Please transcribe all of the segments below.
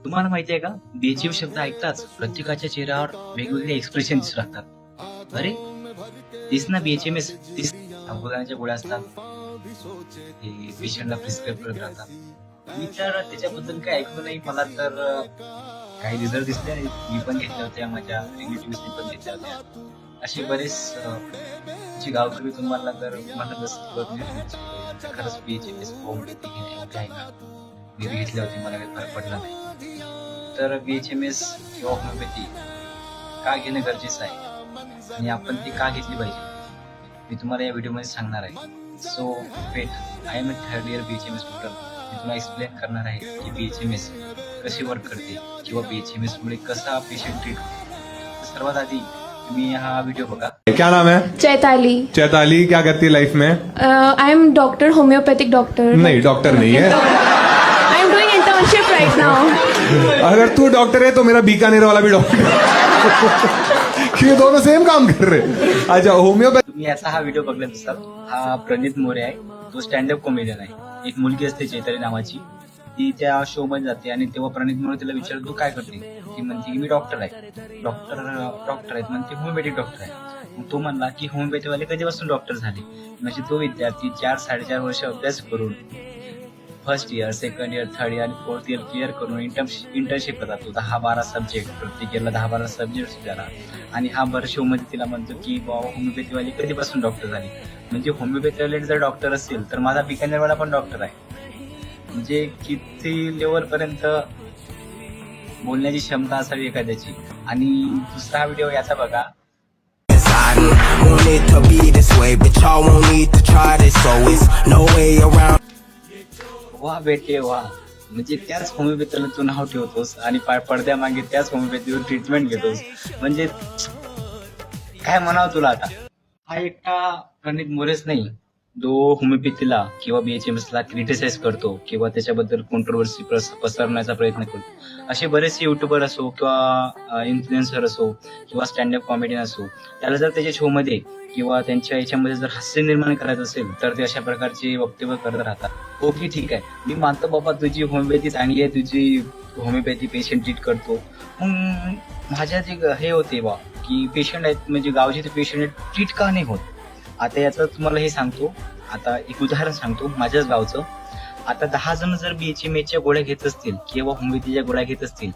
तुम्हाला माहिती आहे का, बीएचएम शब्द ऐकताच प्रत्येकाच्या चेहऱ्यावर वेगवेगळे एक्सप्रेशन दिसू लागतात. अरे तीच ना बीएचएमएस, तीच अवघडांच्या गोळ्या असतात, ते पेशंटला प्रिस्क्राईब करत राहतात. मी तर त्याच्याबद्दल काही ऐकलं नाही. मला तर काही रिझल्ट दिसले आहेत. मी पण घेतल्या होत्या, माझ्या रिलेटिव्हनी पण घेतल्या होत्या. असे बरेच जे गावकरी तुम्हाला जर म्हणत असतील खरंच बीएचएमएस होमिओपॅथी घेतली आहे का, मी घेतल्या होती, मला काही फरक पडला नाही. तर बीएचएमएस किंवा होमिओपॅथी का घेणं गरजेचं आहे आणि आपण ती का घेतली पाहिजे, मी तुम्हाला या व्हिडिओमध्ये सांगणार आहे. So wait, I am a third year BHMS student. मी तुम्हाला एक्सप्लेन करणार आहे की बीएचएमएस कशी वर्क करते किंवा बीएचएमएस मुळे कसा पेशंट ट्रीट होतो. सर्वात आधी तुम्ही हा व्हिडिओ बघा. क्या नाम है? चैताली. चैताली क्या करती है लाइफ में? I am doctor, homeopathic doctor. नहीं, डॉक्टर नहीं है. I am doing internship right now. अगर तू डॉक्टर है तो मेरा बीकानेर वाला भी डॉक्टर ये दोनों सेम काम कर रहे. अच्छा, होमियोपैथी. तुम्ही याचा हा व्हिडिओ बघला असाल. हा प्रणित मोरे आहे, तो स्टँडअप कॉमेडियन आहे. एक मुलगी असते चैताली नावाची, ती त्या शो मध्ये जाते आणि तेव्हा प्रणित मोरे तिला विचारतो तू काय करते. ती म्हणते की मी डॉक्टर आहे. डॉक्टर आहेत म्हणते, होमिओपॅथिक डॉक्टर आहे. मग तो म्हणला की होमिओपॅथीवाले कधीपासून डॉक्टर झाले. म्हणजे तो विद्यार्थी 4-4.5 वर्ष अभ्यास करून first year, second year, third year आणि फोर्थ इयर क्लिअर करून इंटर्नशिप जातो. 10-12 सब्जेक्ट, प्रत्येक इयरला 10-12 सब्जेक्ट झाला. आणि हा बरं शो मध्ये तिला म्हणतो की बाबा होमिओपॅथीवाले कधीपासून डॉक्टर झाले. म्हणजे होमिओपॅथीवाले जर डॉक्टर असेल तर माझा बिकानेरवाला पण डॉक्टर आहे. म्हणजे किती लेवल पर्यंत बोलण्याची क्षमता असावी एखाद्याची. आणि दुसरा व्हिडिओ याचा बघा. Want it to be this way, but y'all won't need to try this, so it's no way around. वा बेटे वा, म्हणजे त्याच होमिओपॅथीला तू नाव ठेवतोस आणि पडद्यामागे त्याच होमिओपॅथीवर ट्रीटमेंट घेतोस. म्हणजे काय म्हणावं तुला आता. हा एकटा प्रणित मोरेच नाही, जो होमिओपॅथीला किंवा बीएचएमएस ला क्रिटिसाइज करतो किंवा त्याच्याबद्दल कॉन्ट्रोवर्सी पसरवण्याचा प्रयत्न करतो. असे बरेचसे युट्यूबर असो किंवा इन्फ्लुएन्सर असो किंवा स्टँडअप कॉमेडियन असो, त्याला जर त्याच्या शो मध्ये किंवा त्यांच्या याच्यामध्ये जर हास्य निर्माण करायचं असेल तर ते अशा प्रकारचे वक्तव्य करत राहतात. ओके ठीक आहे, मी मानतो बाबा तुझी होमिओपॅथी चांगली आहे, तुझी होमिओपॅथी पेशंट ट्रीट करतो. मग माझ्या जे हे होते बा की पेशंट आहेत, म्हणजे गावचे ते पेशंट आहेत, ट्रीट का नाही होत. आता याचं तुम्हाला हे सांगतो. आता एक उदाहरण सांगतो माझ्याच गावचं. आता 10 जण जर बीएचएमएच्या गोळ्या घेत असतील किंवा होमिओपॅथीच्या गोळ्या घेत असतील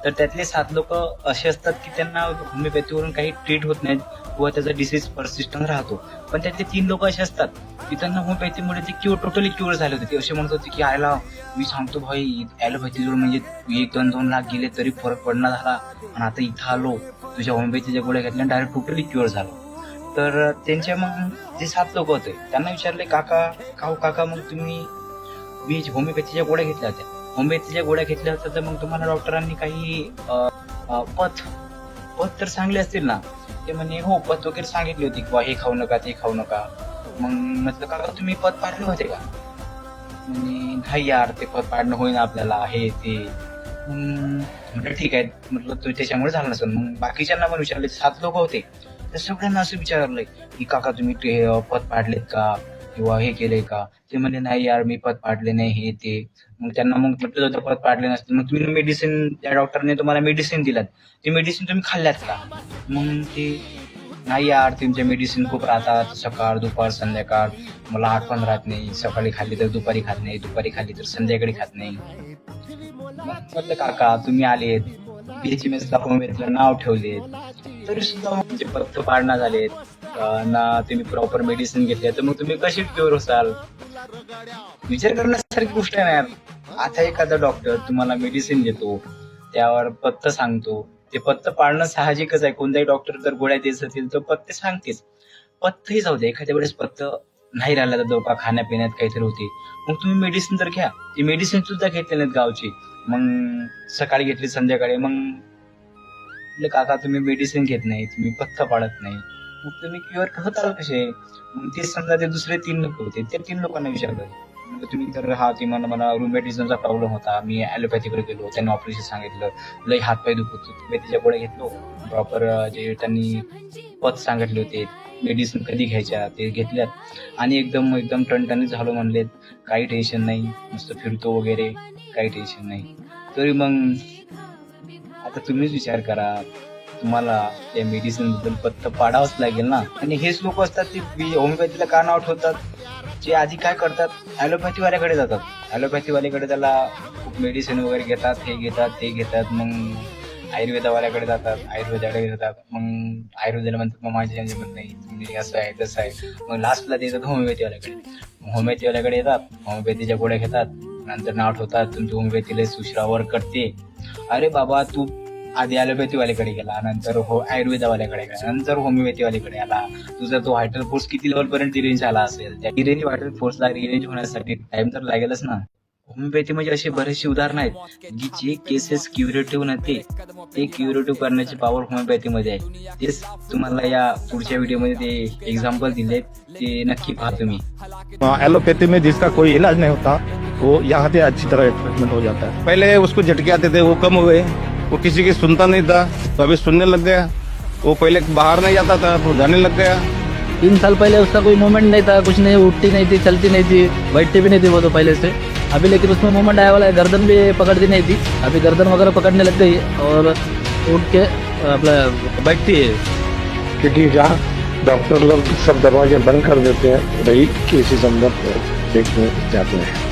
तर त्यातले 7 लोक असे असतात की त्यांना होमिओपॅथीवरून काही ट्रीट होत नाहीत किंवा त्याचा डिसीज परसिस्टंट राहतो. पण त्यातले 3 लोक असे असतात की त्यांना होमिओपॅथीमुळे ते टोटली क्युअर झाले होते. ते असे म्हणत होते की आयला मी सांगतो भाई, ॲलोपॅथीवर म्हणजे 1-2 लाख गेले तरी फरक पडणार झाला, आणि आता इथं आलो तुझ्या होमिओपॅथीच्या गोळ्या घेतल्या डायरेक्ट टोटली क्युअर झालो. तर त्यांच्या मग जे 7 लोक होते त्यांना विचारले, काका मग तुम्ही होमिओपॅथीच्या गोळ्या घेतल्या होत्या, होमिओपॅथीच्या गोळ्या घेतल्या होत्या तर मग तुम्हाला डॉक्टरांनी काही पथ तर सांगले असतील ना. ते म्हणे हो, पथ वगैरे सांगितली होती किंवा हे खाऊ नका ते खाऊ नका. मग म्हटलं काका तुम्ही पथ पाडले होते का. म्हणे नाही यार, ते पथ पाडणं होईना आपल्याला, हे ते. म्हटलं ठीक आहे, म्हटलं तू त्याच्यामुळे झालं नसेल. मग बाकीच्यांना पण विचारले, 7 लोक होते तर सगळ्यांना असं विचारलंय की काका तुम्ही ते पथ पाडलेत का किंवा हे केलंय का. ते म्हणले नाही यार मी पथ पाडले नाही, हे ते. मग त्यांना मग म्हटलं होतं पथ पाडले नसतील मग तुम्ही मेडिसिन, त्या डॉक्टरने तुम्हाला मेडिसिन दिलात, ती मेडिसिन तुम्ही खाल्ल्यात का. मग ते नाही यार तुमच्या मेडिसिन खूप राहतात, सकाळ दुपार संध्याकाळ, मला आठवण राहत नाही, सकाळी खाल्ली तर दुपारी खात नाही, दुपारी खाल्ली तर संध्याकाळी खात नाही. म्हटलं काका तुम्ही आलेत बीएचएमएसला होमिओपॅथीला नाव ठेवलेत तरी सुद्धा म्हणजे पथ्य पाडणं झालेत ना, तुम्ही प्रॉपर मेडिसिन घेतले तर मग तुम्ही कशी क्युअर होसाल. विचार करण्यासारखी गोष्ट आहे यार. आता एखादा डॉक्टर तुम्हाला मेडिसिन देतो, त्यावर पथ्य सांगतो, ते पथ्य पाळणं साहजिकच आहे. कोणताही डॉक्टर जर गोळ्या देत असेल तर पथ्य सांगतेच. पथ्यही जाऊ दे, एखाद्या वेळेस पथ्य नाही राहिला तर धोका खाण्यापिण्यात काहीतरी होते, मग तुम्ही मेडिसिन तर घ्या. ती मेडिसिन सुद्धा घेतले नाहीत गावची, मग सकाळी घेतली संध्याकाळी. मग काका तुम्ही मेडिसिन घेत नाही, तुम्ही पथ्य पाळत नाही, मग तुम्ही क्युअर होताल कसे. मग ते समजा ते दुसरे 3 लोक होते, त्या 3 लोकांना विचारलं तुम्ही तर हा ती मला रुमॅटिझमचा प्रॉब्लेम होता, मी ॲलोपॅथीकडे गेलो, त्यांनी ऑपरेशन सांगितलं, लई हातपाय दुखत होते, मी त्याच्या गोळ्या घेतलो प्रॉपर, जे त्यांनी पथ सांगितले होते मेडिसिन कधी घ्यायच्या ते घेतल्यात आणि एकदम टणटणीत झालो म्हणलेत. काही टेन्शन नाही, मस्त फिरतो वगैरे, काही टेन्शन नाही. तरी मग आता तुम्हीच विचार करा, तुम्हाला या मेडिसिन बद्दल पत्ता पाडावंच लागेल ना. आणि हेच लोक असतात ते होमिओपॅथीला का नाव ठेवतात, जे आधी काय करतात, ॲलोपॅथीवाल्याकडे जातात. ॲलोपॅथीवाल्याकडे त्याला खूप मेडिसिन वगैरे घेतात, हे घेतात ते घेतात. मग आयुर्वेदावाल्याकडे जातात, आयुर्वेदाकडे जातात. मग आयुर्वेदाला म्हणतात मग माझ्या जमत नाही, म्हणजे असं आहे तसं आहे. मग लास्टला ते येतात होमिओपॅथीवाल्याकडे. होमिओपॅथीवाल्याकडे येतात, होमिओपॅथीच्या गोळ्या घेतात, नंतर नाव ठेवतात तुमची होमिओपॅथीला सुश्रावर करते. अरे बाबा, तू आधी ॲलोपॅथीवाल्याकडे गेला, नंतर आयुर्वेदावाल्याकडे गेला, नंतर होमिओपॅथीवाल्याकडे आला. तुझा तो व्हायटल फोर्स किती लेवलपर्यंत रिरेंज आला असेल, त्या रिरेंज व्हायटल फोर्सला रिरेंज होण्यासाठी टाइम तर लागेलच ना. होमिओपॅथी म्हणजे असे बरेचसे उदाहरण आहेत की जे केसेस क्युरेटिव्ह नसते ते क्युरेटिव्ह करण्याची पॉवर होमिओपॅथीमध्ये आहे. तेच तुम्हाला या पुढच्या व्हिडिओमध्ये ते एक्झाम्पल दिले, ते नक्की पहा तुम्ही. एलोपैथी में जिसका कोई इलाज नहीं होता वो यहाँ पे अच्छी तरह ट्रीटमेंट हो जाता है. पहले उसको झटके आते थे, वो कम हुए. वो किसी की सुनता नहीं था, तो अभी सुनने लग गया. वो पहले बाहर नहीं जाता था, तो जाने लग गया. 3 साल पहले उसका कोई मूवमेंट नहीं था, कुछ नहीं, उठती नहीं थी, चलती नहीं थी, बैठती भी नहीं थी वो तो पहले से. अभी लेकिन उसमें मूवमेंट आया वाला है, गर्दन भी पकड़ती नहीं थी, अभी गर्दन वगैरह पकड़ने लग गई और उठ के अपना बैठती है. कि ठीक है, डॉक्टर लोग सब दरवाजे बंद कर देते हैं, वही केसेस अंदर देखने जाते हैं.